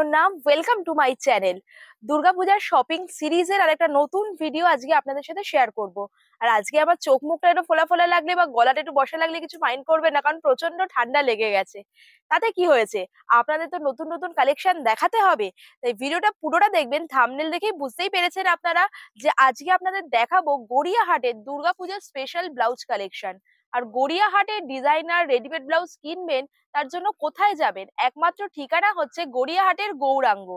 প্রণাম, welcome to my channel. দুর্গাপূজার shopping সিরিজের আরেকটা নতুন ভিডিও আজকে আপনাদের সাথে শেয়ার করব। আর আজকে আমার চোখ মুখটা একটু ফোলা ফোলা লাগলে বা গলাটা একটু বসা লাগলে কিছু মাইন্ড করবে না, কারণ প্রচন্ড ঠান্ডা লেগে গেছে। তাতে কি হয়েছে, আপনাদের তো নতুন নতুন কালেকশন দেখাতে হবে, তাই ভিডিওটা পুরোটা দেখবেন। থাম্বনেল দেখেই বুঝতেই পেরেছেন আপনারা যে আজকে আপনাদের দেখাবো গড়িয়াহাটের দুর্গাপূজার স্পেশাল ব্লাউজ কালেকশন। আর গড়িয়াহাটের ডিজাইনার রেডিমেড ব্লাউজ কিনবেন, তার জন্য কোথায় যাবেন? একমাত্র ঠিকানা হচ্ছে গড়িয়াহাটের গৌরাঙ্গ।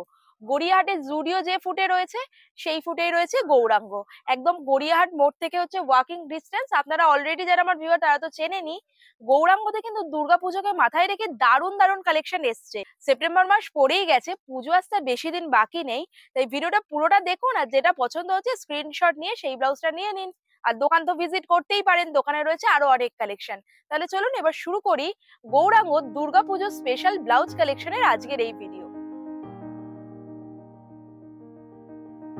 গড়িয়াহাটের জুডিও যে ফুটে রয়েছে, সেই ফুটেই রয়েছে গৌরাঙ্গ। একদম গড়িয়াহাট মোড় থেকে হচ্ছে ওয়াকিং ডিস্টেন্স। আপনারা অলরেডি যারা আমার ভিউয়ার তারা তো চেনেনি। গৌরাঙ্গতে কিন্তু দুর্গাপুজোকে মাথায় রেখে দারুণ দারুণ কালেকশন এসছে। সেপ্টেম্বর মাস পড়েই গেছে, পুজো আসতে বেশি দিন বাকি নেই। তাই ভিডিওটা পুরোটা দেখুন, আর যেটা পছন্দ হচ্ছে স্ক্রিনশট নিয়ে সেই ব্লাউজটা নিয়ে নিন। আর দোকান তো ভিজিট করতেই পারেন, দোকানে রয়েছে আরো অনেক কালেকশন। তাহলে চলুন এবার শুরু করি গৌরাঙ্গ দুর্গাপুজো স্পেশাল ব্লাউজ কালেকশনের আজকের এই ভিডিও।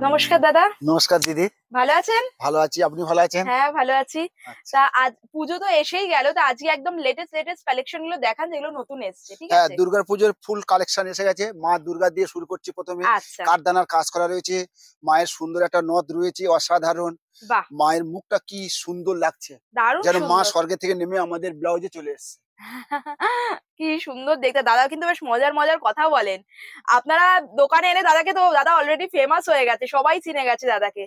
নমস্কার দাদা। নমস্কার দিদি, ভালো আছেন? ভালো আছি, আপনি ভালো আছেন? হ্যাঁ ভালো আছি। আচ্ছা। তা আজ পুজো তো এসেই গেল, তো আজকে একদম লেটেস্ট কালেকশন গুলো দেখান যেগুলো নতুন এসেছে, ঠিক হ্যাঁ, আছে? দুর্গাপুজোর ফুল কালেকশন এসে গেছে। মা দুর্গা দিয়ে শুরু করছি। প্রথমে আচ্ছা, কাঠদানার কাজ করা রয়েছে, মায়ের সুন্দর একটা নথ রয়েছে, অসাধারণ। বাহ, মায়ের মুখটা কি সুন্দর লাগছে, দারুণ যেন মা সুন্দর। স্বর্গে থেকে নেমে আমাদের ব্লাউজে চলে এসেছে। কি সুন্দর দেখতে। দাদা কিন্তু বেশ মজার মজার কথা বলেন। আপনারা দোকানে এলে দাদাকে, তো দাদা অলরেডি ফেমাস হয়ে গেছে, সবাই চিনে গেছে দাদাকে।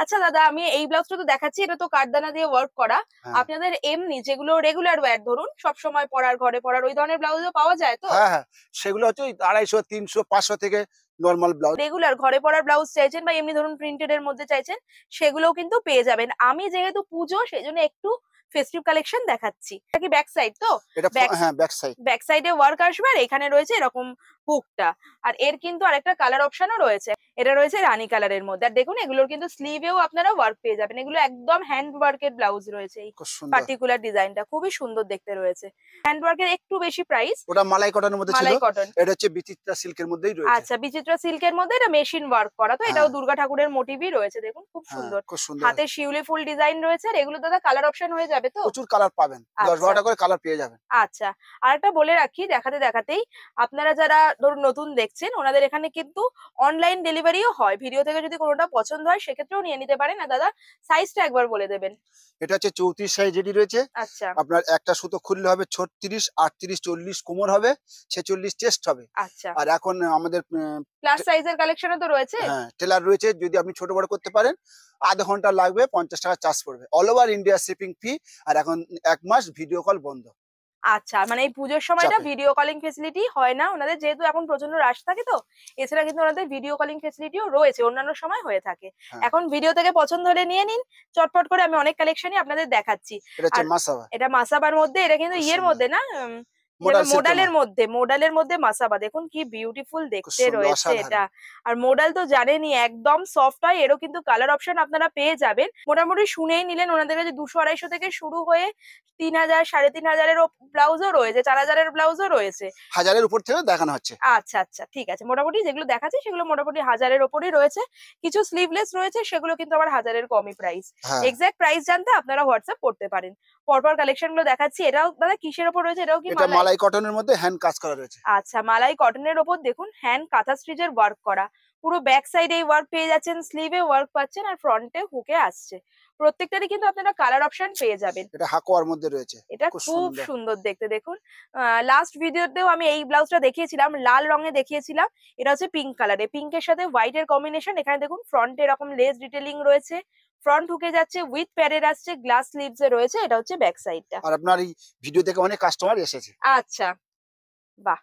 আচ্ছা দাদা, আমি এই ব্লাউজটা তো দেখাচ্ছি, এটা তো কাঠদানা দিয়ে ওয়ার্ক করা। হ্যাঁ আপনাদের এমনি যেগুলো রেগুলার ওয়্যার, ধরুন সব সময় পরার, ঘরে পরার, ওই ধরনের ব্লাউজও পাওয়া যায় তো? হ্যাঁ হ্যাঁ, সেগুলো হচ্ছে ওই 250, 300, 500 থেকে নর্মাল ব্লাউজ। রেগুলার ঘরে পরার ব্লাউজ চাইছেন বা এমনি ধরুন প্রিন্টেড এর মধ্যে চাইছেন, সেগুলোও কিন্তু পেয়ে যাবেন। আমি যেহেতু পুজো, সেই জন্য একটু ফেস্টিভ কালেকশন দেখাচ্ছি। এটা কি ব্যাক সাইড তো? এটা ব্যাক হ্যাঁ, ব্যাক সাইড। ব্যাক সাইডে ওয়ার্ক আসবে, আর এখানে রয়েছে এরকম হুকটা। আর এর কিন্তু আরেকটা কালার অপশনও রয়েছে, এটা রয়েছে রানী কালারের মধ্যে। আর দেখুন এগুলোর কিন্তু স্লিভেও আপনারা ওয়ার্ক পেয়ে যাবেন। এগুলো একদম হ্যান্ড ওয়ার্কের ব্লাউজ রয়েছে। এই খুব সুন্দর। পার্টিকুলার ডিজাইনটা খুবই সুন্দর দেখতে রয়েছে। হ্যান্ড ওয়ার্কের একটু বেশি প্রাইস। ওটা মালাই কটনের মধ্যে ছিল, মালাই কটন। এটা হচ্ছে বিচিত্রা সিল্কের মধ্যেই রয়েছে। আচ্ছা, বিচিত্রা সিল্কের মধ্যে এটা মেশিন ওয়ার্ক করা, তো এটাও হ্যাঁ দুর্গা ঠাকুরের মোটিভই রয়েছে। দেখুন খুব হ্যাঁ, সুন্দর। খুব সুন্দর। হাতে শিউলি ফুল ডিজাইন রয়েছে। আর এগুলো দাদা কালার অপশন হয়ে যাবে তো? প্রচুর কালার পাবেন, 10-12টা করে কালার পেয়ে যাবেন। আচ্ছা, আরেকটা বলে রাখি দেখাতে দেখাতেই, আপনারা যারা ধরুন নতুন দেখছেন, ওনাদের এখানে কিন্তু অনলাইন ডেলিভারিও হয়। ভিডিও থেকে যদি কোনোটা পছন্দ হয় সেক্ষেত্রেও নিয়ে নিতে পারেন। না দাদা, সাইজটা একবার বলে দেবেন। এটা হচ্ছে 34 সাইজ রেডি রয়েছে। আচ্ছা আপনার একটা সুতো খুললে হবে 36, 38, 40 কোমর হবে, 46 চেস্ট হবে। আচ্ছা, আর এখন আমাদের প্লাস সাইজের কালেকশনও তো রয়েছে। হ্যাঁ টেলার রয়েছে, যদি আপনি ছোট বড় করতে পারেন আধা ঘন্টা লাগবে, 50 টাকা চার্জ পড়বে, অল ওভার ইন্ডিয়া শিপিং ফি। আর এখন 1 মাস ভিডিও কল বন্ধ। আচ্ছা, মানে এই পুজোর সময়টা চাপে ভিডিও কলিং ফেসিলিটি হয় না ওনাদের, যেহেতু এখন প্রচন্ড রাশ থাকে তো। এছাড়া কিন্তু ওনাদের ভিডিও কলিং ফেসিলিটিও রয়েছে, অন্যান্য সময় হয়ে থাকে। হ্যাঁ, এখন ভিডিও থেকে পছন্দ হলে নিয়ে নিন চটপট করে, আমি অনেক কালেকশনই আপনাদের দেখাচ্ছি। এটা আর হচ্ছে মাসাবা, এটা মাসাবার মধ্যে, এটা কিন্তু খুব ইয়ের সুন্দর। মধ্যে না, মোডাল সিল্কের মোডালের মধ্যে মাসাবা। দেখুন কি বিউটিফুল খুব দেখতে সুন্দর, রয়েছে এটা। অসাধারণ। আর মোডাল তো জানেনই একদম সফট হয়, এরও কিন্তু কালার অপশন আপনারা পেয়ে যাবেন। মোটামুটি শুনেই নিলেন ওনাদের কাছে 200-250 থেকে শুরু হয়ে 3000, 3500-এর ব্লাউজও রয়েছে, 4000-এর ব্লাউজও রয়েছে। হাজারের উপর থেকে দেখানো হচ্ছে। আচ্ছা আচ্ছা, ঠিক আছে। মোটামুটি যেগুলো দেখাচ্ছি সেগুলো মোটামুটি 1000-এর ওপরই রয়েছে। কিছু স্লিভলেস রয়েছে, সেগুলো কিন্তু আবার 1000-এর কমই প্রাইস। হ্যাঁ, এক্সাক্ট প্রাইস জানতে আপনারা হোয়াটসঅ্যাপ করতে পারেন। পরপর কালেকশন গুলো দেখাচ্ছি। এটাও দাদা কিসের ওপর রয়েছে? এটাও কি এটা মালাই? মালাই কটনের মধ্যে হ্যান্ড কাজ করা রয়েছে। আচ্ছা, মালাই কটনের ওপর দেখুন হ্যান্ড কাঁথা স্টিচের ওয়ার্ক করা। পুরো ব্যাক সাইডে এই ওয়ার্ক পেয়ে যাচ্ছেন, স্লিভে ওয়ার্ক পাচ্ছেন, আর ফ্রন্টে হুকে আসছে। প্রত্যেকটারই কিন্তু আপনারা কালার অপশন পেয়ে যাবেন। এটা হাকোয়ার মধ্যে রয়েছে, এটা খুব খুব সুন্দর। সুন্দর দেখতে। দেখুন লাস্ট ভিডিওতেও আমি এই ব্লাউজটা দেখিয়েছিলাম, লাল রঙে দেখিয়েছিলাম। এটা হচ্ছে পিঙ্ক কালারে, পিঙ্কের সাথে হোয়াইট এর কম্বিনেশন। এখানে দেখুন ফ্রন্টে এরকম লেস ডিটেলিং রয়েছে, ফ্রন্ট হুকে যাচ্ছে, উইথ প্যাডেড আসছে, গ্লাস স্লিভস এ রয়েছে। এটা হচ্ছে ব্যাক সাইডটা। আর আপনার এই ভিডিও থেকে অনেক কাস্টমার এসেছে। আচ্ছা, বাহ।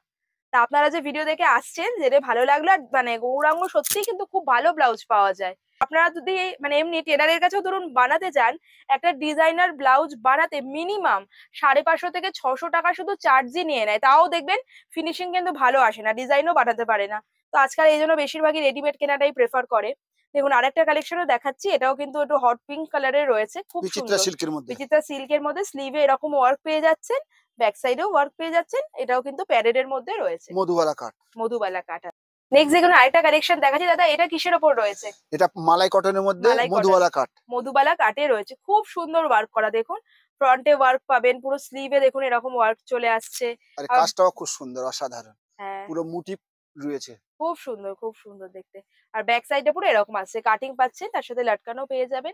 তা আপনারা যে ভিডিও দেখে আসছেন, জেনে ভালো লাগলো। আর মানে গৌরাঙ্গ সত্যিই কিন্তু খুব ভালো ব্লাউজ পাওয়া যায়। আপনারা যদি মানে এমনি টেলারের কাছেও ধরুন বানাতে যান, একটা ডিজাইনার ব্লাউজ বানাতে মিনিমাম 550 থেকে 600 টাকা শুধু চার্জই নিয়ে নেয়। তাও দেখবেন ফিনিশিং কিন্তু ভালো আসে না, ডিজাইনও বানাতে পারে না। তো আজকাল এই জন্য বেশিরভাগই রেডিমেড কেনাটাই প্রেফার করে। দেখুন আরেকটা কালেকশনও দেখাচ্ছি, এটাও কিন্তু একটু হট পিঙ্ক কালারের রয়েছে, খুব বিচিত্রা সুন্দর। সিল্কের মধ্যে। বিচিত্রা সিল্কের মধ্যে স্লিভে এরকম ওয়ার্ক পেয়ে যাচ্ছেন, ব্যাক সাইডেও ওয়ার্ক পেয়ে যাচ্ছেন। এটাও কিন্তু প্যারেড এর মধ্যে রয়েছে, মধুবালা কাট। মধুবালা কাটা। নেক্সট যেগুলো আরেকটা কালেকশন দেখাচ্ছি দাদা, এটা কিসের ওপর রয়েছে? এটা মালাই কটনের মধ্যে মালাই কটন, মধুবালা কাট। মধুবালা কাটে রয়েছে, খুব সুন্দর ওয়ার্ক করা। দেখুন ফ্রন্টে ওয়ার্ক পাবেন, পুরো স্লিভে দেখুন এরকম ওয়ার্ক চলে আসছে। আর কাজটাও খুব সুন্দর, অসাধারণ। হ্যাঁ, পুরো মোটিভ রয়েছে। খুব সুন্দর, খুব সুন্দর দেখতে। আর ব্যাক সাইডে পুরো এরকম আছে, কাটিং পাচ্ছেন, তার সাথে লটকানো পেয়ে যাবেন।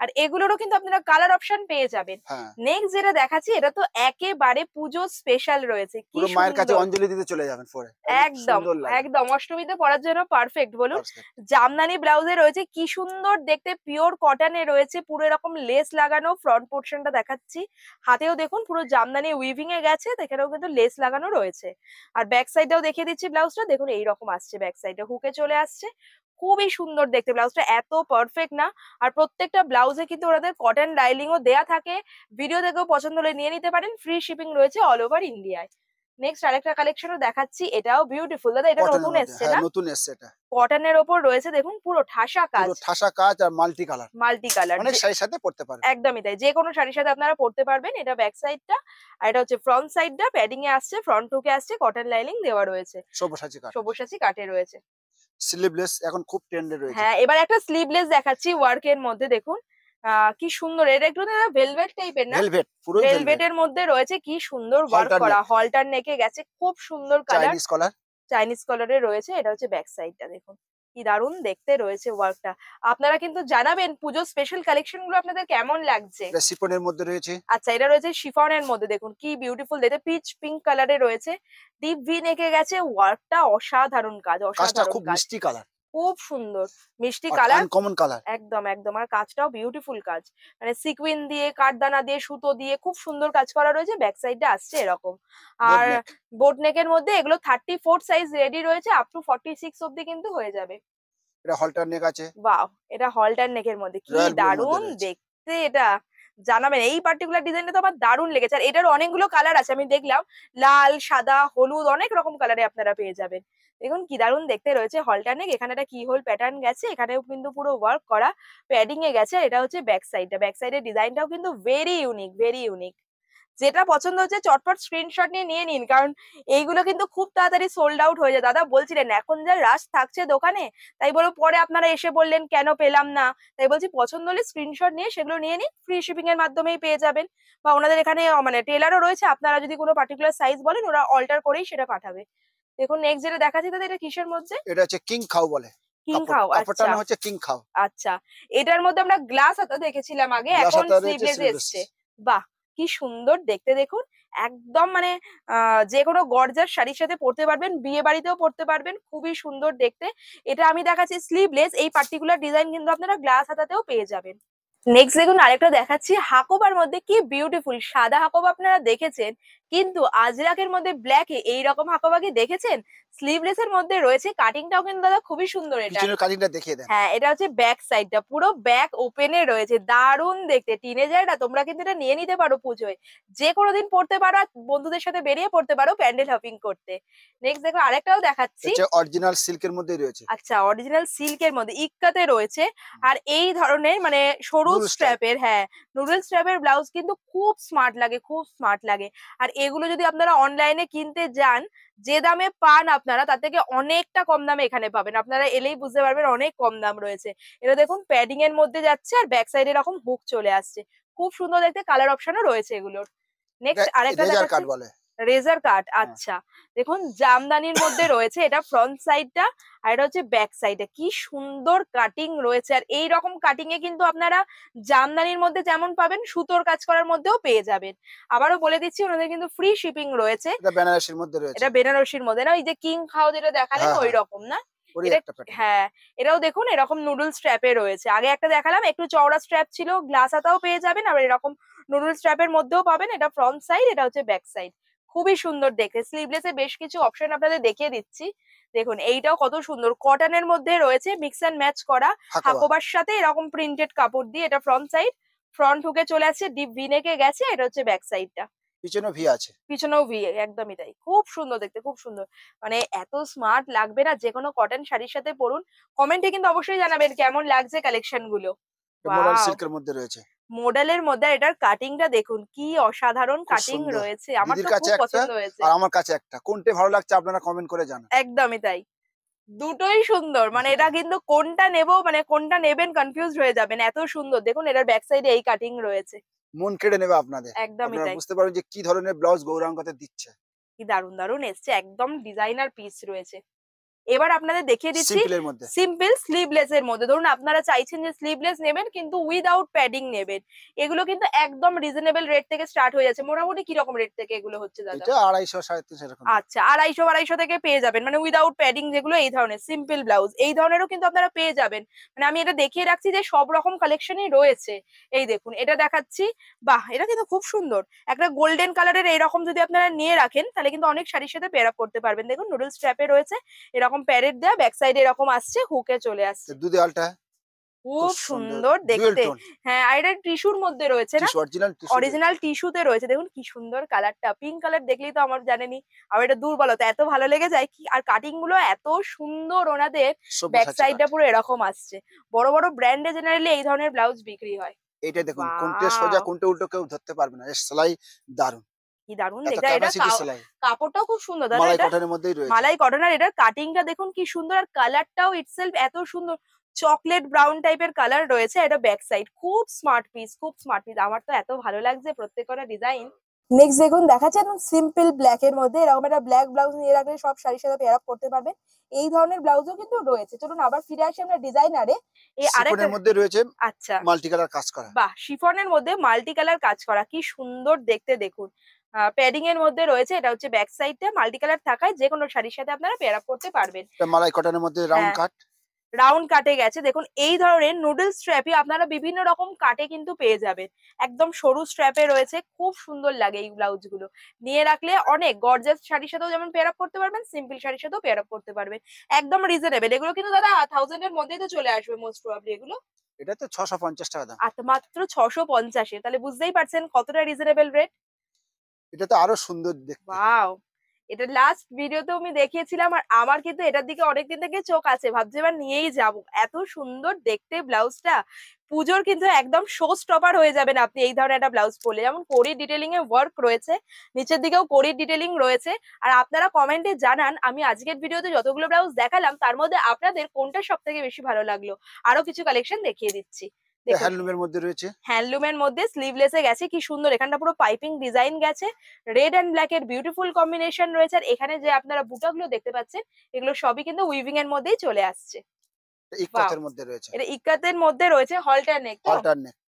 আর এগুলোরও কিন্তু আপনারা কালার অপশন পেয়ে যাবেন। হ্যাঁ, নেক্সট যেটা দেখাচ্ছি এটা তো একেবারে পুজো স্পেশাল রয়েছে, কি পুরো মায়ের কাছে সুন্দর। অঞ্জলি দিতে চলে যাবেন পরে, একদম একদম, সুন্দর লাগবে। একদম অষ্টমীতে পরার জন্য পারফেক্ট বলুন। Perfect। জামদানি ব্লাউজে রয়েছে কি সুন্দর দেখতে, পিওর কটনে রয়েছে, পুরো এরকম লেস লাগানো। ফ্রন্ট পোর্শনটা দেখাচ্ছি, হাতেও দেখুন পুরো জামদানি উইভিং এ গেছে, তো এখানেও কিন্তু লেস লাগানো রয়েছে। আর ব্যাক সাইডটাও দেখিয়ে দিচ্ছি, ব্লাউজটা দেখুন এইরকম আসছে, ব্যাক সাইডে হুকে চলে আসছে। খুবই সুন্দর দেখতে, ব্লাউজটা এত পারফেক্ট না। আর প্রত্যেকটা ব্লাউজে কিন্তু ওনাদের কটন ডাইলিংও দেয়া থাকে। ভিডিও দেখেও পছন্দ হলে নিয়ে নিতে পারেন, ফ্রি শিপিং রয়েছে অল ওভার ইন্ডিয়ায়। নেক্সট আরেকটা কালেকশনও দেখাচ্ছি, এটাও বিউটিফুল দাদা, এটা কটনের নতুন মধ্যে, এসছে হ্যাঁ না? নতুন এসছে এটা। কটনের ওপর রয়েছে দেখুন পুরো ঠাসা কাজ, পুরো ঠাসা কাজ আর মাল্টি কালার, মাল্টি কালার। অনেক শাড়ির সাথে পড়তে পারবে। একদমই তাই, যে কোনো শাড়ির সাথে আপনারা পরতে পারবেন। এটা ব্যাক সাইডটা, আর এটা হচ্ছে ফ্রন্ট সাইডটা। প্যাডিং এ আসছে, ফ্রন্ট হুকে আসছে, কটন লাইনিং দেওয়া রয়েছে, সব্যসাচী কাট, সব্যসাচী কাটে রয়েছে। স্লিভলেস এখন খুব ট্রেন্ডে রয়েছে। হ্যাঁ, এবার একটা স্লিভলেস দেখাচ্ছি ওয়ার্ক এর মধ্যে, দেখুন কি সুন্দর। এটা একটু ভেলভেট টাইপের না? ভেলভেট, পুরো ভেলভেট। ভেলভেটের মধ্যে রয়েছে, কি সুন্দর ওয়ার্ক হলটার করা, নেক, হলটার নেকে গেছে, খুব সুন্দর কালার, চাইনিজ কলার। চাইনিজ কালারে রয়েছে। এটা হচ্ছে ব্যাক সাইডটা, দেখুন কি দারুণ দেখতে রয়েছে ওয়ার্কটা। আপনারা কিন্তু জানাবেন পুজো স্পেশাল কালেকশন গুলো আপনাদের কেমন লাগছে। এটা শিফনের মধ্যে রয়েছে। আচ্ছা, এটা রয়েছে শিফনের মধ্যে, দেখুন কি বিউটিফুল দেখতে, পিচ পিঙ্ক কালারে রয়েছে, ডিপ ভি নেকে গেছে, ওয়ার্কটা অসাধারণ কাজ, কাজটা অসাধারণ খুব কাজ, মিষ্টি কালার, খুব সুন্দর মিষ্টি আর কালার। Uncommon colour. একদম, একদম। আর কাজটাও বিউটিফুল কাজ, মানে সিকুইন দিয়ে, কাঠদানা দিয়ে, সুতো দিয়ে খুব সুন্দর কাজ করা রয়েছে। ব্যাক সাইডটা আসছে এরকম। বোট আর নেক, বোট নেকের মধ্যে এগুলো 34 সাইজ রেডি রয়েছে, আপ টু 46 অব্দি কিন্তু হয়ে যাবে। এটা হলটার নেক আছে। ওয়াও, এটা হলটার নেকের মধ্যে কি রয়্যাল ব্লুর মধ্যে দারুণ রয়েছে। দেখতে এটা। জানাবেন, এই পার্টিকুলার ডিজাইনটা তো আমার দারুণ লেগেছে। আর এটার অনেকগুলো কালার আছে, আমি দেখলাম লাল, সাদা, হলুদ, অনেক রকম কালারে আপনারা পেয়ে যাবেন। দেখুন কি দারুণ দেখতে রয়েছে হলটার নেক। এখানে একটা কি হোল প্যাটার্ন গেছে, এখানেও কিন্তু পুরো ওয়ার্ক করা, প্যাডিং এ গেছে। আর এটা হচ্ছে ব্যাক সাইডটা, ব্যাক সাইডের ডিজাইনটাও কিন্তু ভেরি ইউনিক, ভেরি ইউনিক। যেটা পছন্দ হচ্ছে চটপট স্ক্রিনশট নিয়ে নিন, কারণ এইগুলো কিন্তু খুব তাড়াতাড়ি সোল্ড আউট হয়ে যায়। দাদা বলছিলেন এখন যা রাশ থাকছে দোকানে, তাই বলো পরে আপনারা এসে বললেন কেন পেলাম না। তাই বলছি পছন্দ হলে স্ক্রিনশট নিয়ে সেগুলো নিয়ে নিন, ফ্রি শিপিং এর মাধ্যমেই পেয়ে যাবেন। বা ওনাদের এখানে মানে টেলারও রয়েছে, আপনারা যদি কোনো পার্টিকুলার সাইজ বলেন ওরা অল্টার করেই সেটা পাঠাবে। দেখুন নেক্সট যেটা দেখাচ্ছি দাদা, এটা কিসের মধ্যে? এটা হচ্ছে কিং খাও বলে। কিং খাও, কাপড়টার আচ্ছা নাম হচ্ছে কিং খাও। আচ্ছা। এটার মধ্যে আমরা গ্লাস হাতা দেখেছিলাম আগে, গ্লাস এখন হাতা রয়েছে, স্লিভলেস স্লিভলেস। এসছে। বাহ, কি সুন্দর দেখতে দেখুন। একদম মানে যে কোনো গর্জার শাড়ির সাথে পরতে পারবেন, বিয়ে বাড়িতেও পরতে পারবেন, খুবই সুন্দর দেখতে। এটা আমি দেখাচ্ছি স্লিভলেস, এই পার্টিকুলার ডিজাইন কিন্তু আপনারা গ্লাস হাতাতেও পেয়ে যাবেন। নেক্সট দেখুন আরেকটা দেখাচ্ছি হাকোবার মধ্যে, কি বিউটিফুল। সাদা হাকোবা আপনারা দেখেছেন, কিন্তু আজরাকের মধ্যে ব্ল্যাকে এইরকম হাকোবা কি দেখেছেন? স্লিভলেস এর মধ্যে রয়েছে, কাটিংটাও কিন্তু দাদা খুবই সুন্দর এটা। পিছনের কাটিংটা দেখিয়ে দেন। হ্যাঁ, এটা হচ্ছে ব্যাক সাইডটা, পুরো ব্যাক ওপেনে রয়েছে, দারুণ দেখতে। টিনেজাররা তোমরা কিন্তু এটা নিয়ে নিতে পারো পুজোয়, যে কোনো দিন পড়তে পারো, আর বন্ধুদের সাথে বেরিয়ে পড়তে পারো প্যান্ডেল হপিং করতে। নেক্সট দেখো আরেকটাও দেখাচ্ছি। এটা অরিজিনাল সিল্কের মধ্যেই রয়েছে। আচ্ছা, অরিজিনাল সিল্কের মধ্যে ইক্কাতে রয়েছে। আর এই ধরনের মানে সরু নুডলস টাইপ। স্ট্র্যাপের, হ্যাঁ নুডল স্ট্র্যাপের ব্লাউজ কিন্তু খুব স্মার্ট লাগে, খুব স্মার্ট লাগে। আর এগুলো যদি আপনারা অনলাইনে কিনতে যান, যে দামে পান আপনারা তার থেকে অনেকটা কম দামে এখানে পাবেন। আপনারা এলেই বুঝতে পারবেন অনেক কম দাম রয়েছে। এটা দেখুন প্যাডিং এর মধ্যে যাচ্ছে, আর ব্যাক সাইডে এরকম হুক চলে আসছে, খুব সুন্দর দেখতে। কালার অপশনও রয়েছে এগুলোর। নেক্সট আরেকটা রেজার দেখাচ্ছি, কাট বলে। রেজার কাট। হ্যাঁ। আচ্ছা, দেখুন জামদানির মধ্যে রয়েছে, এটা ফ্রন্ট সাইডটা, আর এটা হচ্ছে ব্যাক সাইডে। কি সুন্দর কাটিং রয়েছে। আর এই রকম কাটিং এ কিন্তু আপনারা জামদানির মধ্যে যেমন পাবেন, সুতোর কাজ করার মধ্যেও পেয়ে যাবেন। আবারও বলে দিচ্ছি ওনাদের কিন্তু ফ্রি শিপিং রয়েছে। এটা বেনারসির মধ্যে রয়েছে। এটা বেনারসির মধ্যে না, ওই যে কিং খাও যেটা দেখালেন হ্যাঁ, ওই হ্যাঁ। রকম না? ওরই এটা একটা প্যাটার্ন। হ্যাঁ, এটাও দেখুন এরকম নুডল স্ট্র্যাপে রয়েছে। আগে একটা দেখালাম একটু চওড়া স্ট্র্যাপ ছিল, গ্লাস হাতাও পেয়ে যাবেন, আর এরকম নুডল স্ট্র্যাপের মধ্যেও পাবেন। এটা ফ্রন্ট সাইড, এটা হচ্ছে ব্যাক সাইড। খুবই সুন্দর দেখতে। স্লিভলেসে বেশ কিছু অপশন আপনাদের দেখিয়ে দিচ্ছি। দেখুন এইটাও কত সুন্দর, কটনের মধ্যে রয়েছে, মিক্স এন্ড ম্যাচ করা, হাকোবা। হাকোবার সাথে এরকম প্রিন্টেড কাপড় দিয়ে। এটা ফ্রন্ট সাইড, ফ্রন্ট হুকে চলে আসছে, ডিপ ভি নেকে গেছে। এটা হচ্ছে ব্যাক সাইডটা, পিছনে ভি আছে। পিছনেও ভি, একদমই তাই। খুব সুন্দর দেখতে, খুব সুন্দর। মানে এত স্মার্ট লাগবে না, যে কোনো কটন শাড়ির সাথে পরুন। কমেন্টে কিন্তু অবশ্যই জানাবেন কেমন লাগছে কালেকশন গুলো। মডার্ন ওয়াও, সিল্কের মধ্যে রয়েছে। মডেলের মধ্যে এটার কাটিংটা দেখুন, কি অসাধারণ খুব কাটিং সুন্দর। রয়েছে। আমার দিদির তো কাছে খুব একটা পছন্দ হয়েছে। আর আমার কাছে একটা, কোনটা ভালো লাগছে আপনারা কমেন্ট করে জানান। একদমই তাই, দুটোই সুন্দর। মানে এটা কিন্তু কোনটা নেব, মানে কোনটা নেবেন কনফিউজ হয়ে যাবেন, এত সুন্দর। দেখুন এটার ব্যাক সাইডে এই কাটিং রয়েছে, মন কেড়ে নেবে আপনাদের। একদমই আপনারা তাই। বুঝতে পারবেন যে কি ধরনের ব্লাউজ গৌরাঙ্গতে দিচ্ছে। কি দারুণ দারুণ এসছে, একদম ডিজাইনার পিস রয়েছে। এবার আপনাদের দেখিয়ে দিচ্ছি সিম্পলের মধ্যে। সিম্পল স্লিভলেস এর মধ্যে। ধরুন আপনারা চাইছেন যে স্লিভলেস নেবেন কিন্তু উইদাউট প্যাডিং নেবেন, এগুলো কিন্তু একদম রিজনেবল রেট থেকে স্টার্ট হয়ে যাচ্ছে। মোটামুটি কি রকম রেট থেকে এগুলো হচ্ছে দাদা? এটা 250 350 এরকম। আচ্ছা, 250 থেকে পেয়ে যাবেন, মানে উইদাউট প্যাডিং যেগুলো এই ধরনের সিম্পল ব্লাউজ, এই ধরনেরও কিন্তু আপনারা পেয়ে যাবেন। মানে আমি এটা দেখিয়ে রাখছি যে সব রকম কালেকশনই রয়েছে। এই দেখুন এটা দেখাচ্ছি, বাহ এটা কিন্তু খুব সুন্দর, একটা গোল্ডেন কালারের এরকম যদি আপনারা নিয়ে রাখেন তাহলে কিন্তু অনেক শাড়ির সাথে পেয়ার আপ করতে পারবেন। দেখুন নুডল স্ট্র্যাপে রয়েছে, এরকম প্যারেট দেয়া, ব্যাক সাইডে এরকম আসছে, হুকে চলে আসছে, দুধে আলটা খুব সুন্দর দেখতে। হ্যাঁ, আর এটা টিস্যুর মধ্যে রয়েছে না, অরিজিনাল টিস্যুতে রয়েছে। দেখুন কি সুন্দর কালারটা, পিঙ্ক কালার দেখলেই তো আমার জানেনি, আর এটা দুর্বলতা এত ভালো লেগে যায় কি। আর কাটিং গুলো এত সুন্দর ওনাদের, ব্যাক সাইডটা পুরো এরকম আসছে। বড় বড় ব্র্যান্ডে জেনারেলি এই ধরনের ব্লাউজ বিক্রি হয়। এটা দেখুন কোনটা সোজা কোনটা উল্টো কেউ ধরতে পারবে না, এর সেলাই দারুন, কি দারুন দেখতে। এটা কাপড়টাও খুব সুন্দর দাদা, মালাই কটনের মধ্যেই রয়েছে, মালাই কটন। আর এটার কাটিংটা দেখুন কি সুন্দর, আর কালারটাও ইটসেলফ এত সুন্দর, চকলেট ব্রাউন টাইপের কালার রয়েছে। এটা ব্যাক সাইড, খুব স্মার্ট পিস, খুব স্মার্ট পিস। আমার তো এত ভালো লাগছে প্রত্যেকটা ডিজাইন। নেক্সট দেখুন দেখাচ্ছে একদম সিম্পল ব্ল্যাক এর মধ্যে, এরকম একটা ব্ল্যাক ব্লাউজ নিয়ে রাখলে সব শাড়ির সাথে পেয়ার আপ করতে পারবেন। এই ধরনের ব্লাউজও কিন্তু রয়েছে। চলুন আবার ফিরে আসি আমরা ডিজাইনারে। এই আরেকটার মধ্যে রয়েছে আচ্ছা মাল্টি কালার কাজ করা, বাহ শিফনের মধ্যে মাল্টি কালার কাজ করা, কি সুন্দর দেখতে দেখুন। প্যাডিং এর মধ্যে রয়েছে, এটা হচ্ছে ব্যাক সাইডটা মাল্টি কালার থাকায় যে কোনো শাড়ির সাথে আপনারা পেয়ার আপ করতে পারবেন। মালাই কটনের মধ্যে রাউন্ড কাট, রাউন্ড কাটে গেছে। দেখুন এই ধরনের নুডল স্ট্র্যাপই আপনারা বিভিন্ন রকম কাটে কিন্তু পেয়ে যাবেন। একদম সরু স্ট্র্যাপে রয়েছে, খুব সুন্দর লাগে এই ব্লাউজ গুলো। নিয়ে রাখলে অনেক গর্জাস শাড়ির সাথেও যেমন পেয়ার আপ করতে পারবেন, সিম্পল শাড়ির সাথেও পেয়ার আপ করতে পারবেন। একদম রিজনেবল। এগুলো কিন্তু দাদা 1000 এর মধ্যেই তো চলে আসবে মোস্ট প্রবাবলি এগুলো। এটা তো 650 টাকা দাম। আচ্ছা, মাত্র 650 এ, তাহলে বুঝতেই পারছেন কতটা রিজনেবল রেট। এটা তো আরো সুন্দর দেখতে। ওয়াও, এটা লাস্ট ভিডিওতেও আমি দেখিয়েছিলাম, আর আমার কিন্তু এটার দিকে অনেকদিন থেকে চোখ আছে, ভাবছি এবার নিয়েই যাব। এত সুন্দর দেখতে ব্লাউজটা, পুজোর কিন্তু একদম শো স্টপার হয়ে যাবেন আপনি এই ধরনের একটা ব্লাউজ পরলে। যেমন কোরি ডিটেলিং এ ওয়ার্ক রয়েছে, নিচের দিকেও কোরি ডিটেলিং রয়েছে। আর আপনারা কমেন্টে জানান আমি আজকের ভিডিওতে যতগুলো ব্লাউজ দেখালাম তার মধ্যে আপনাদের কোনটা সব থেকে বেশি ভালো লাগলো। আরো কিছু কালেকশন দেখিয়ে দিচ্ছি। হ্যান্ডলুমের মধ্যে রয়েছে, হ্যান্ডলুমের মধ্যে স্লিভলেসে গেছে, কি সুন্দর, এখানটা পুরো পাইপিং ডিজাইন গেছে, রেড এন্ড ব্ল্যাক এর বিউটিফুল কম্বিনেশন রয়েছে। আর এখানে যে আপনারা বুটাগুলো দেখতে পাচ্ছেন এগুলো সবই কিন্তু উইভিং এর মধ্যেই চলে আসছে। ইকাতের মধ্যে রয়েছে, এটা ইকাতের মধ্যে রয়েছে, হলটার নেক,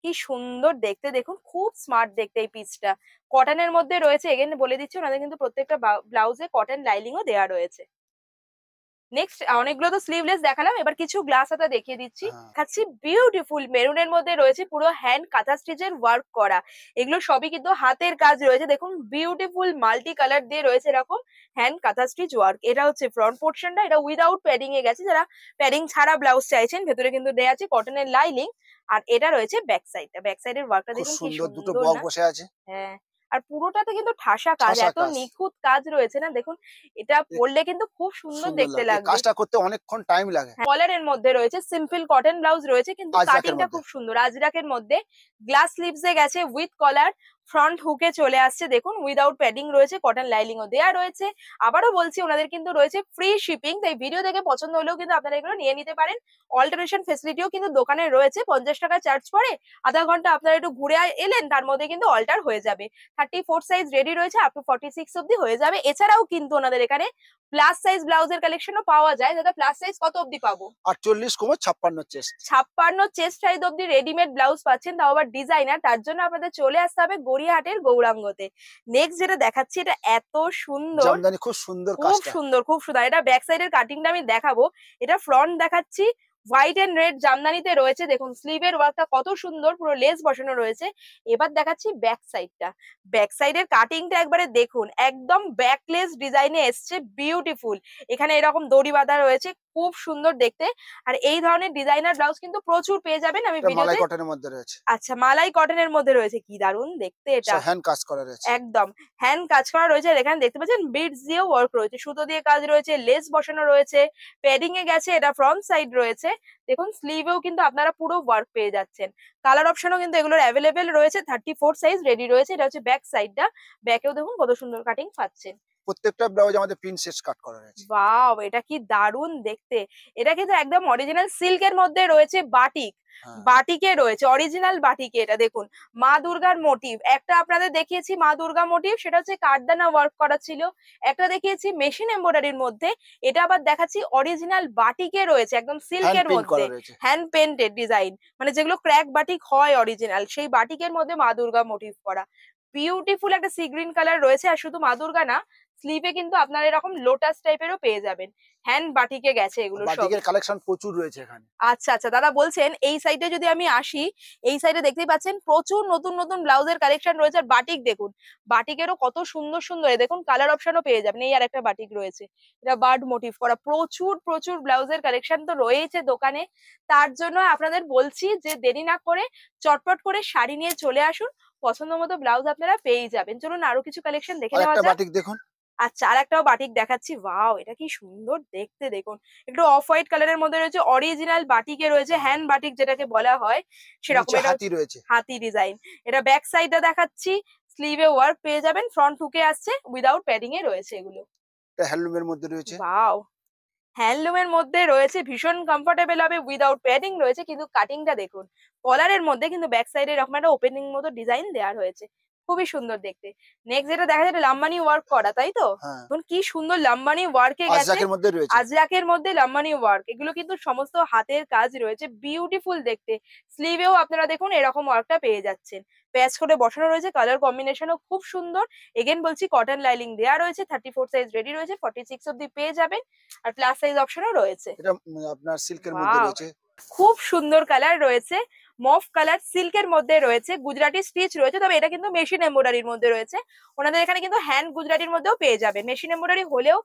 কি সুন্দর দেখতে দেখুন, খুব স্মার্ট দেখতে এই পিসটা। কটনের মধ্যে রয়েছে, এগেন বলে দিচ্ছি ওনাদের কিন্তু প্রত্যেকটা ব্লাউজে কটন লাইনিংও দেওয়া রয়েছে। নেক্সট অনেকগুলো তো স্লিভলেস দেখালাম, এবার কিছু গ্লাস হাতা দেখিয়ে দিচ্ছি। দেখাচ্ছি বিউটিফুল মেরুনের মধ্যে রয়েছে পুরো হ্যান্ড কাঁথা স্টিচের ওয়ার্ক করা। এগুলো সবই কিন্তু হাতের কাজ রয়েছে। দেখুন বিউটিফুল মাল্টি কালার দিয়ে রয়েছে এরকম হ্যান্ড কাঁথা স্টিচ ওয়ার্ক। এটা হচ্ছে ফ্রন্ট পোর্শনটা, এটা উইদাউট প্যাডিং এ গেছে। যারা প্যাডিং ছাড়া ব্লাউজ চাইছেন ভেতরে কিন্তু দেয়া আছে কটনের লাইনিং। আর এটা রয়েছে ব্যাক সাইডটা, ব্যাক সাইডের ওয়ার্কটা দেখুন কি সুন্দর, দুটো বক বসে আছে। হ্যাঁ, আর পুরোটাতে কিন্তু ঠাসা কাজ, এত নিখুঁত কাজ রয়েছে না। দেখুন এটা পরলে কিন্তু খুব সুন্দর দেখতে লাগবে, কাজটা করতে অনেকক্ষণ টাইম লাগে। কলারের মধ্যে রয়েছে, সিম্পল কটন ব্লাউজ রয়েছে কিন্তু কাটিংটা খুব সুন্দর। আজরাকের মধ্যে গ্লাস স্লিভসে গেছে উইথ কলার, ফ্রন্ট হুকে চলে আসছে। দেখুন উইদাউট প্যাডিং রয়েছে, কটন লাইনিংও দেয়া রয়েছে। আবারও বলছি ওনাদের কিন্তু রয়েছে ফ্রি শিপিং, তাই ভিডিও দেখে পছন্দ হলেও কিন্তু আপনারা এগুলো নিয়ে নিতে পারেন। অল্টারেশন ফেসিলিটিও কিন্তু দোকানে রয়েছে, 50 টাকা চার্জ পড়ে, আধা ঘন্টা আপনারা একটু ঘুরে এলেন তার মধ্যে কিন্তু অল্টার হয়ে যাবে। 34 সাইজ রেডি রয়েছে, আপ টু 46 অব্দি হয়ে যাবে। এছাড়াও কিন্তু ওনাদের এখানে প্লাস সাইজ ব্লাউজের কালেকশনও পাওয়া যায়। দাদা প্লাস সাইজ কত অব্দি পাবো? 48 কমে 56 চেস্ট, 56 চেস্ট সাইজ অব্দি রেডিমেড ব্লাউজ পাচ্ছেন, তাও আবার ডিজাইনার। তার জন্য আপনাদের চলে আসতে হবে গড়িয়াহাটের গৌরাঙ্গতে। নেক্সট যেটা দেখাচ্ছি এটা এত সুন্দর, জামদানি, খুব সুন্দর কাজটা, খুব সুন্দর, খুব সুন্দর। এটা ব্যাক সাইডের কাটিংটা আমি দেখাবো। এটা ফ্রন্ট দেখাচ্ছি, হোয়াইট এন্ড রেড জামদানিতে রয়েছে। দেখুন স্লিভের ওয়ার্কটা কত সুন্দর, পুরো লেস বসানো রয়েছে। এবার দেখাচ্ছি ব্যাক সাইডটা, ব্যাক সাইডের কাটিংটা একবারে দেখুন, একদম ব্যাকলেস ডিজাইনে এসছে, বিউটিফুল। এখানে এরকম দড়ি বাঁধা রয়েছে, খুব সুন্দর দেখতে। আর এই ধরনের ডিজাইনার ব্লাউজ কিন্তু প্রচুর পেয়ে যাবেন। আমি মালাই কটনের মধ্যে রয়েছে, আচ্ছা মালাই কটনের মধ্যে রয়েছে, কি দারুন দেখতে। এটা হ্যান্ড কাজ করা রয়েছে, একদম হ্যান্ড কাজ করা রয়েছে। আর এখানে দেখতে পাচ্ছেন বিডস দিয়ে ওয়ার্ক রয়েছে, সুতো দিয়ে কাজ রয়েছে, লেস বসানো রয়েছে, প্যাডিং এ গেছে। এটা ফ্রন্ট সাইড রয়েছে। দেখুন স্লিভেও কিন্তু আপনারা পুরো ওয়ার্ক পেয়ে যাচ্ছেন। কালার অপশনও কিন্তু এগুলোর অ্যাভেলেবেল রয়েছে, 34 সাইজ রেডি রয়েছে। এটা হচ্ছে ব্যাক সাইডটা, ব্যাকেও দেখুন কত সুন্দর কাটিং পাচ্ছেন। প্রত্যেকটা ব্লাউজ আমাদের প্রিন্সেস কাট করা রয়েছে। ওয়াও, এটা কি দারুণ দেখতে। এটা কিন্তু একদম অরিজিনাল সিল্কের মধ্যে রয়েছে, বাটিক, হ্যাঁ, বাটিকে রয়েছে, অরিজিনাল বাটিকে। এটা দেখুন মা দুর্গার মোটিভ, একটা আপনাদের দেখিয়েছি মা দুর্গা মোটিভ, সেটা হচ্ছে কাঠদানা ওয়ার্ক করা ছিল। একটা দেখিয়েছি মেশিন এমব্রয়ডারির মধ্যে, এটা আবার দেখাচ্ছি অরিজিনাল বাটিকে রয়েছে, একদম হ্যান্ড সিল্কের পেইন্ট মধ্যে, করা রয়েছে। হ্যান্ড পেন্টেড ডিজাইন, মানে যেগুলো ক্র্যাক বাটিক হয় অরিজিনাল, সেই বাটিকের মধ্যে মা দুর্গা মোটিভ করা। বিউটিফুল একটা সি গ্রিন কালার রয়েছে। আর শুধু মা দুর্গা না, স্লিভে কিন্তু আপনারা এরকম লোটাস টাইপেরও পেয়ে যাবেন, হ্যান্ড বাটিকে গেছে এগুলো সব। বাটিকের কালেকশন প্রচুর রয়েছে এখানে। আচ্ছা আচ্ছা, দাদা বলছেন এই সাইডে যদি আমি আসি, এই সাইডে দেখতেই পাচ্ছেন প্রচুর নতুন নতুন ব্লাউজের কালেকশন রয়েছে। আর বাটিক দেখুন, বাটিকেরও কত সুন্দর সুন্দর, দেখুন কালার অপশনও পেয়ে যাবেন। এই আর একটা বাটিক রয়েছে, এটা বার্ড মোটিভ করা। প্রচুর প্রচুর ব্লাউজের কালেকশন তো রয়েছে দোকানে। তার জন্য আপনাদের বলছি যে দেরি না করে চটপট করে শাড়ি নিয়ে চলে আসুন, পছন্দ মতো ব্লাউজ আপনারা পেয়ে যাবেন। চলুন আরো কিছু কালেকশন দেখে নেওয়া আরেকটা যাক। বাটিক দেখুন। আচ্ছা, আর একটাও বাটিক দেখাচ্ছি। ওয়াও, এটা কি সুন্দর দেখতে দেখুন, একটু অফ হোয়াইট কালারের মধ্যে রয়েছে, অরিজিনাল বাটিকে রয়েছে, হ্যান্ড বাটিক যেটাকে বলা হয় সেরকম। নিচে এটা হাতি রয়েছে। হাতি ডিজাইন। এটা ব্যাক সাইডটা দেখাচ্ছি, স্লিভে ওয়ার্ক পেয়ে যাবেন, ফ্রন্ট হুকে আসছে, উইদাউট প্যাডিং এ রয়েছে এগুলো। এটা হ্যান্ডলুমের মধ্যে রয়েছে। ওয়াও, হ্যান্ডলুমের মধ্যে রয়েছে, ভীষণ কমফোর্টেবল হবে, উইদাউট প্যাডিং রয়েছে। কিন্তু কাটিংটা দেখুন, কলারের মধ্যে কিন্তু ব্যাক সাইডে এরকম একটা ওপেনিং মতো ডিজাইন দেওয়া হয়েছে, খুবই সুন্দর দেখতে। নেক্সট যেটা দেখা যাচ্ছে লাম্বানি ওয়ার্ক করা, তাই তো? হ্যাঁ, দেখুন কি সুন্দর লাম্বানি ওয়ার্কে গেছে, আজরাকের মধ্যে রয়েছে। আজরাকের মধ্যে লাম্বানি ওয়ার্ক। এগুলো কিন্তু সমস্ত হাতের কাজ রয়েছে, বিউটিফুল দেখতে। স্লিভেও আপনারা দেখুন এরকম ওয়ার্কটা পেয়ে যাচ্ছেন, প্যাচ করে বসানো রয়েছে, কালার কম্বিনেশনও খুব সুন্দর। এগেন বলছি কটন লাইনিং দেওয়া রয়েছে, 34 সাইজ রেডি রয়েছে, 46 অব্দি পেয়ে যাবেন। আর প্লাস সাইজ অপশনও রয়েছে। এটা আপনার সিল্কের মধ্যে ওয়াও, রয়েছে। খুব সুন্দর কালার রয়েছে, মফ কালার সিল্কের মধ্যে রয়েছে, গুজরাটি স্টিচ রয়েছে, তবে এটা কিন্তু মেশিন এমব্রয়ডারির মধ্যে রয়েছে। ওনাদের এখানে কিন্তু হ্যান্ড গুজরাটির মধ্যেও পেয়ে যাবেন, মেশিন এমব্রয়ডারি হলেও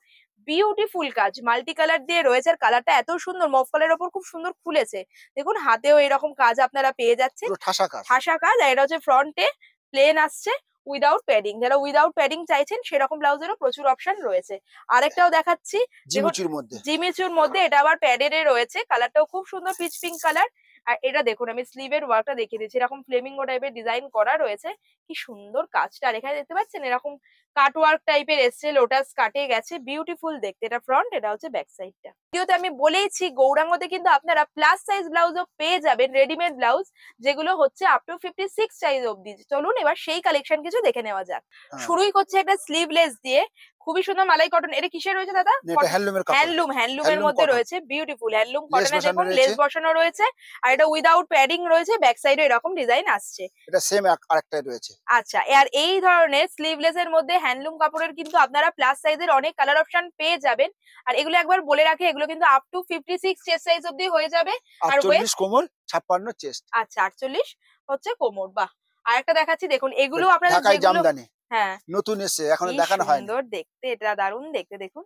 বিউটিফুল কাজ, মাল্টি কালার দিয়ে রয়েছে। আর কালারটা এত সুন্দর, মফ কালারের ওপর খুব সুন্দর খুলেছে। দেখুন হাতেও এরকম কাজ আপনারা পেয়ে যাচ্ছেন, পুরো ঠাসা কাজ। ঠাসা কাজ। আর এটা হচ্ছে ফ্রন্টে প্লেন আসছে, উইদাউট প্যাডিং। যারা উইদাউট প্যাডিং চাইছেন সেরকম ব্লাউজেরও প্রচুর অপশন রয়েছে। আরেকটাও দেখাচ্ছি, দেখুন জিমিচুর মধ্যে। জিমিচুর মধ্যে, এটা আবার প্যাডেড এ রয়েছে, কালারটাও খুব সুন্দর, পিচ পিঙ্ক কালার। আর এটা দেখুন, আমি স্লিভের ওয়ার্কটা দেখিয়ে দিচ্ছি, এরকম ফ্লেমিঙ্গো টাইপের ডিজাইন করা রয়েছে, কি সুন্দর কাজটা। আর এখানে দেখতে পাচ্ছেন এরকম কাট ওয়ার্ক টাইপের এসছে, লোটাস কাটে গেছে, বিউটিফুল দেখতে। এটা ফ্রন্ট, এটা হচ্ছে ব্যাক সাইডটা। ভিডিওতে আমি বলেইছি গৌরাঙ্গতে কিন্তু আপনারা প্লাস সাইজ ব্লাউজও পেয়ে যাবেন, রেডিমেড ব্লাউজ, যেগুলো হচ্ছে আপ টু 56 সাইজ অব্দি। চলুন এবার সেই কালেকশন কিছু দেখে নেওয়া যাক। হ্যাঁ, শুরুই করছে একটা স্লিভলেস দিয়ে, খুবই সুন্দর মালাই কটন। এটা কিসের রয়েছে দাদা? এটা হ্যান্ডলুমের কাপড়। হ্যান্ডলুমের হ্যান্ডলুম মধ্যে কটন। রয়েছে, বিউটিফুল হ্যান্ডলুম লেস কটনে বসানো দেখুন রয়েছে। লেস বসানো রয়েছে। আর এটা উইদাউট প্যাডিং রয়েছে, ব্যাক সাইডে এরকম ডিজাইন আসছে। এটা সেম আরেকটাই রয়েছে। আচ্ছা, আর এই ধরনের স্লিভলেস এর মধ্যে হ্যান্ডলুম কাপড়ের কিন্তু আপনারা প্লাস সাইজের অনেক কালার অপশন পেয়ে যাবেন। আর এগুলো একবার বলে রাখি, এগুলো কিন্তু আপ টু 56 চেস্ট সাইজ অব্দি হয়ে যাবে। আর 48 কোমর, 56 চেস্ট। আচ্ছা 48 হচ্ছে কোমর। বাহ, আর একটা দেখাচ্ছি দেখুন, এগুলো আপনাদের ঢাকাই যেগুলো, জামদানি হ্যাঁ নতুন এসেছে, এখনো কি দেখানো হয়নি। সুন্দর দেখতে, এটা দারুণ দেখতে। দেখুন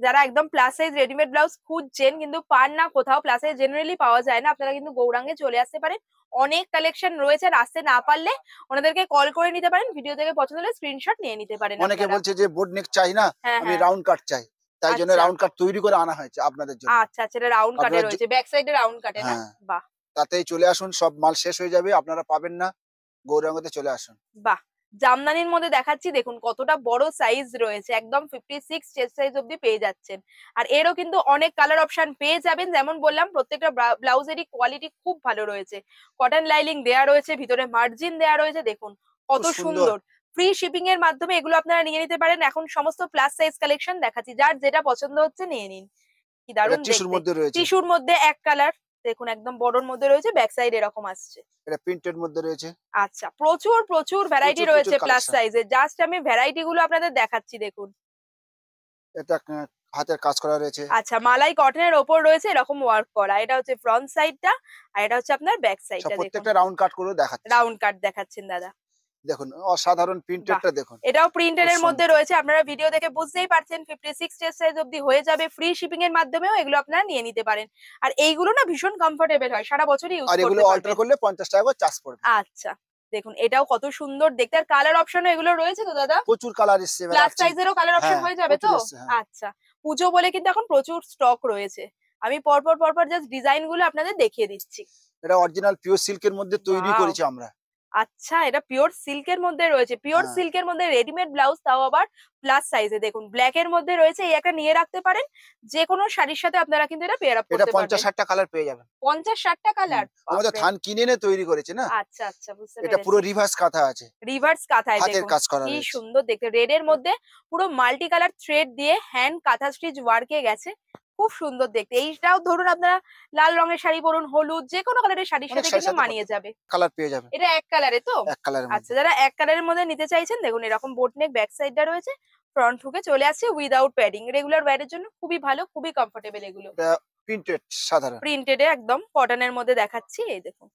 যারা একদম প্লাস সাইজ রেডিমেড ব্লাউজ খুঁজছেন কিন্তু পান না কোথাও, প্লাস সাইজ জেনারেলি পাওয়া যায় না, আপনারা কিন্তু গৌরাঙ্গে চলে আসতে পারেন। অনেক কালেকশন রয়েছে, আর আসতে না পারলে ওনাদেরকে কল করে নিতে পারেন, ভিডিও থেকে পছন্দ হলে স্ক্রিনশট নিয়ে নিতে পারেন অনেকে আপনারা। বলছে যে বোর্ড নেক চাই না, হ্যাঁ আমি হ্যাঁ, রাউন্ড কাট চাই, তাই জন্য আচ্ছা রাউন্ড কাট তৈরি করে আনা হয়েছে আপনাদের জন্য। আচ্ছা আচ্ছা, এটা রাউন্ড কাটে আপনারা রয়েছে, ব্যাক সাইডে রাউন্ড কাটে না? হ্যাঁ, বাহ তাতেই চলে আসুন, সব মাল শেষ হয়ে যাবে, আপনারা পাবেন না, গৌরাঙ্গতে চলে আসুন। বাহ, জামদানির মধ্যে দেখাচ্ছি দেখুন কতটা বড় সাইজ রয়েছে, একদম 56 চেস্ট সাইজ অব্দি পেয়ে যাচ্ছেন। আর এরও কিন্তু অনেক কালার অপশন পেয়ে যাবেন। যেমন বললাম প্রত্যেকটা ব্লাউজেরই কোয়ালিটি খুব ভালো রয়েছে, কটন লাইনিং দেয়া রয়েছে, ভিতরে মার্জিন দেয়া রয়েছে, দেখুন কত খুব সুন্দর। সুন্দর। ফ্রি শিপিং এর মাধ্যমে এগুলো আপনারা নিয়ে নিতে পারেন। এখন সমস্ত প্লাস সাইজ কালেকশন দেখাচ্ছি, যার যেটা পছন্দ হচ্ছে নিয়ে নিন। কি এটা দারুণ টিস্যুর দেখতে, মধ্যে রয়েছে। টিস্যুর মধ্যে এক কালার, দেখুন একদম বড়র মধ্যে রয়েছে, ব্যাক সাইড এরকম আসছে। এটা প্রিন্টের মধ্যে রয়েছে। আচ্ছা, প্রচুর প্রচুর ভ্যারাইটি প্রচুর রয়েছে প্লাস কালেকশন। সাইজে, জাস্ট আমি ভ্যারাইটি গুলো আপনাদের দেখাচ্ছি দেখুন। এটা হাতের কাজ করা রয়েছে। আচ্ছা, মালাই কটনের ওপর রয়েছে এরকম ওয়ার্ক করা, এটা হচ্ছে ফ্রন্ট সাইডটা, আর এটা হচ্ছে আপনার ব্যাক সব সাইডটা। দেখুন প্রত্যেকটা রাউন্ড কাট করে দেখাচ্ছে। রাউন্ড কাট দেখাচ্ছেন দাদা। দেখুন অসাধারণ প্রিন্টেরটা দেখুন। এটাও প্রিন্টের খুব এর মধ্যে সুন্দর। রয়েছে, আপনারা ভিডিও দেখে বুঝতেই পারছেন 56 চেস্ট সাইজ অব্দি হয়ে যাবে। ফ্রি শিপিং এর মাধ্যমেও এগুলো আপনারা নিয়ে নিতে পারেন। আর এইগুলো না ভীষণ কমফোর্টেবল হয়, সারা বছরই ইউজ আর এগুলো করতে অল্টার পারবেন। করলে 50 টাকা করে চার্জ পড়বে। আচ্ছা, দেখুন এটাও কত সুন্দর দেখতে। আর কালার অপশনও এগুলো রয়েছে তো দাদা? প্রচুর কালার এসছে এবার প্লাস আসছে। সাইজেরও কালার অপশন হ্যাঁ, হয়ে যাবে তো? প্রচুর এসছে, হ্যাঁ। আচ্ছা, পুজো বলে কিন্তু এখন প্রচুর স্টক রয়েছে। আমি পরপর পরপর জাস্ট ডিজাইন গুলো আপনাদের দেখিয়ে দিচ্ছি। এটা অরিজিনাল পিওর সিল্কের মধ্যে তৈরি ওয়াও, করেছি আমরা। আচ্ছা, এটা পিওর সিল্কের মধ্যে রয়েছে, পিওর হ্যাঁ। সিল্কের মধ্যে রেডিমেড ব্লাউজ, তাও আবার প্লাস সাইজে। দেখুন ব্ল্যাক এর মধ্যে রয়েছে, এই একটা নিয়ে রাখতে পারেন, যে কোনো শাড়ির সাথে আপনারা কিন্তু এটা পেয়ার আপ এটা করতে পারবেন। 50-60টা কালার পেয়ে যাবেন। 50-60টা কালার, আমাদের বাপরে। থান কিনে এনে তৈরি করেছে না। আচ্ছা আচ্ছা, বুঝতে এটা পুরো পেরেছি। রিভার্স কাঁথা আছে, রিভার্স কাঁথায় হাতের দেখুন কাজ করা কি রয়েছে। সুন্দর দেখতে, রেড এর মধ্যে পুরো মাল্টি কালার থ্রেড দিয়ে হ্যান্ড কাঁথা স্টিচ ওয়ার্কে গেছে, খুব সুন্দর দেখতে। এইটাও ধরুন আপনারা লাল রঙের শাড়ি পরুন, হলুদ, যে কোনো কালারের শাড়ির অনেক সাথে শাড়ির কিন্তু সাথে মানিয়ে যাবে। কালার পেয়ে যাবেন এটা এক কালারে তো? এক কালারের আচ্ছা, মধ্যে। যারা এক কালারের মধ্যে নিতে চাইছেন, দেখুন এরকম বোট নেক ব্যাক সাইডটা রয়েছে, ফ্রন্ট হুকে চলে আসছে উইদাউট প্যাডিং। রেগুলার ওয়্যারের জন্য খুবই ভালো, খুবই কমফোর্টেবল এগুলো। এটা প্রিন্টেড সাধারণ। প্রিন্টেড এ একদম কটনের মধ্যে দেখাচ্ছি, এই দেখুন।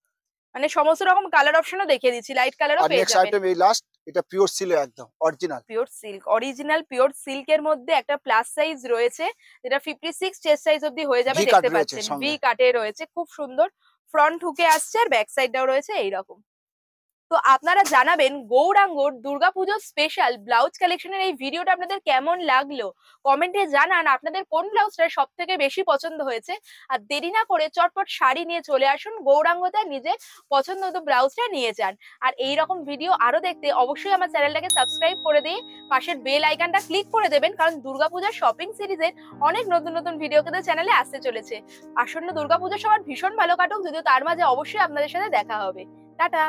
মানে সমস্ত রকম কালার অপশনও দেখিয়ে দিচ্ছি, লাইট কালারও আর পেয়ে নেক্সট যাবেন। আইটেম এই লাস্ট, এটা পিওর সিলে একদম original. Pure silk, original pure সিল্কের মধ্যে একটা প্লাস সাইজ রয়েছে, যেটা 56 চেস্ট সাইজ অবধি হয়ে যাবে, ভি কাট দেখতে রয়েছে পাচ্ছেন সঙ্গে। ভি কাটে রয়েছে, খুব সুন্দর। ফ্রন্ট হুকে আসছে আর ব্যাক সাইডটাও রয়েছে এইরকম। তো আপনারা জানাবেন গৌরাঙ্গর দুর্গাপুজো স্পেশাল ব্লাউজ কালেকশনের এই ভিডিওটা আপনাদের কেমন লাগলো, কমেন্টে জানান আপনাদের কোন ব্লাউজটা সব থেকে বেশি পছন্দ হয়েছে। আর দেরি না করে চটপট শাড়ি নিয়ে চলে আসুন গৌরাঙ্গতে, নিজের পছন্দ মতো ব্লাউজটা নিয়ে যান। আর এই রকম ভিডিও আরো দেখতে অবশ্যই আমার চ্যানেলটাকে সাবস্ক্রাইব করে দিয়ে পাশের বেল আইকনটা ক্লিক করে দেবেন, কারণ দুর্গাপূজার শপিং সিরিজের অনেক নতুন নতুন ভিডিও কিন্তু চ্যানেলে আসতে চলেছে। আসন্ন দুর্গাপূজার সবার ভীষণ ভালো কাটুক, যদিও তার মাঝে অবশ্যই আপনাদের সাথে দেখা হবে। টাটা।